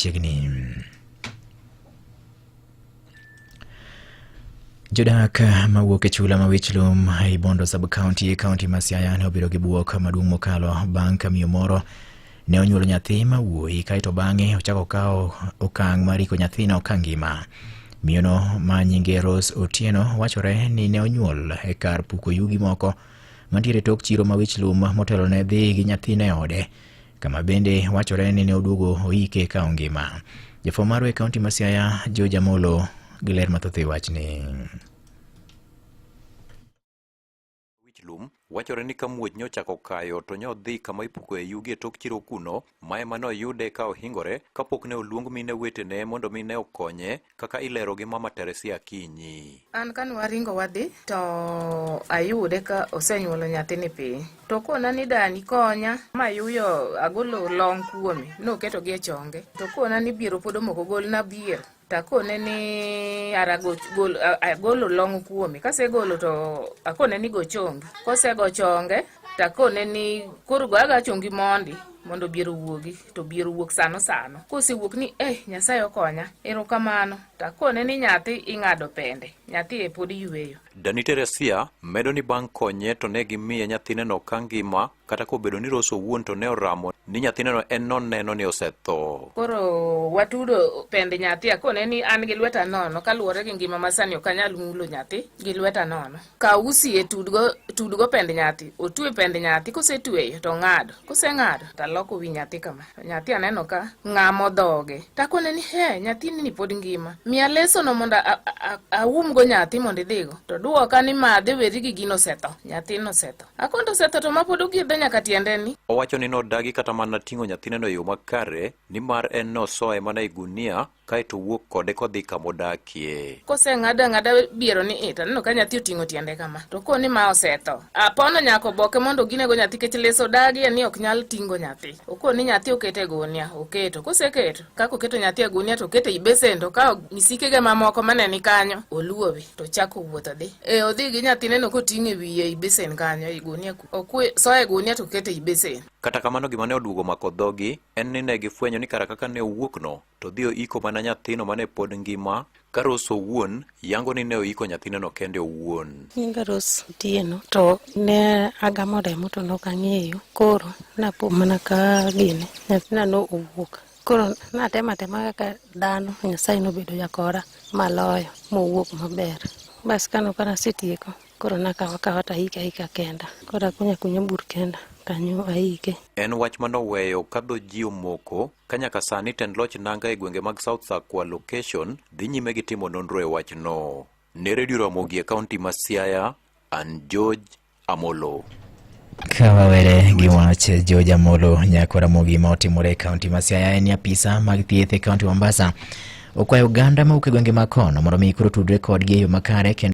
machiegni. Jodak mawuok e chula ma Wichlum e Bondo sub-county ma Siaya ne obiro gi buok maduong' mokalo bang' ka miyo moro ne onyuolo nyathi ma wuoyi kaito bang'e ochako kawo okang' mar riko nyathino kangima. Miyono ma nyinge Rose Otieno wachore ni ne onyuol e kar puko yugi moko mantiere tok chiro ma Wichlum motelo ne dhi gi nyathine ode, kama bende wachore ni ne oduogo oike ka ongima. Jafwambo marwa e kaunti ma Siaya George Amolo gi ler mathoth e wachni. Wichlum wachore ni ka muoch nyochako kayo to nyodhi kama ipuko e yugi e tok chiro kuno ma ema noyude ka ohingore kapok ne oluong mine wetene mondo mine okonye, kaka ilero gi Mama Teresia Akinyi. An kan waringo wadhi to ayude ka osenyuolo nyathini piny. To kona ni dani konya mayuyo agolo long kuome noketo gi e chonge. To kona ni biero pod omoko gol na bier. Takone ni agolo long kuome. Kase golo to akone ni go chongi. Kose go chonge takone ni koro go chongi mondo biero wuogi, to biero wuok sano. Kose wuok ni Nyasaye okonya, erokamano. Takone ni nyathi ing'ado pende. Nyathi e pod yweyo. Dani Teresia medo ni bang' konye to ne gimiye nyathineno kangima, kata kobedo ni Rose owuon to ne oramo ni nyathineno en noneno ni osetho. Koro watudo pende nyathi akone ni an gi lweta nono kaluwore gi ngima masani ok anyal mulo nyathi gi lweta nono. Ka usi e tudgo pende nyathi, otwe pende nyathi, kose tweyo to ng'ado. Kose ng'ado taloko wi nyathi kama. Nyathi aneno ka ng'amo dhoge. Takone ni nyathini ni pod ngima. Miya leso no mondo aum go nyathi mondo idhigo. To duoka ni madhe weri gi gino setho. Nyathi no setho. Akondo setho to mapod ogiedhe nyaka tiendeni. Owacho ni nodagi kata mana ting'o nyathino e yo makare, nimar en nosoye mana e gunia kaito wuok kode kodhi kamodakie. Kose ng'ada biero ni taneno ka nyathi oting'o tiende kama. To koni ma osetho. Apono nyako boke mondo ginego nyathi kech leso dagi ni ok nyal tingo nyathi. Okoni nyathi okete gunia, oketo. Kose keto, kako keto nyathi e gunia to kete i besen, to ka misikege mamoko maneni kanyo oluowe to chako wuotho dhi. Odhi gi nyathineno koting'e wiye i besen kanyo i gunia. Okwe soye gunia to kete i besen. Kata kamano gima ne oduogo mako dhogi en ni ne gifwenyo ni kara kaka ne owuokno to dhi oiko mana nyathino mane pod ngima, ka Rose owuon yango ni ne oiko nyathineno kende owuon. Nyinga Rose Otieno to ne agamo remo to nokang'eyo, koro napo mana ka gini nyathina no owuok. Koro natema kaka dhano Nyasaye nobedo jakora maloyo mowuok maber. Bas kana setieko koro nakawa taika kenda. Koro kunya bur kenda kanyo aike. En wach manoweyo kadho ji omoko ka nyaka sani tend loch nanga e gwenge mag South Sakwa location dhi nyime gi timo nonro e wachno. Ne Radio Ramogi e kaunti ma Siaya, an George Amolo. Kawawere gi wach George Amolo nyako Ramogi ma otimore e kaunti ma Siaya. En apisa mag thieth e kaunti Mombasa okwayo oganda mawuok e gwenge ma kono mondo mi koro tudre kodgi e yo makare.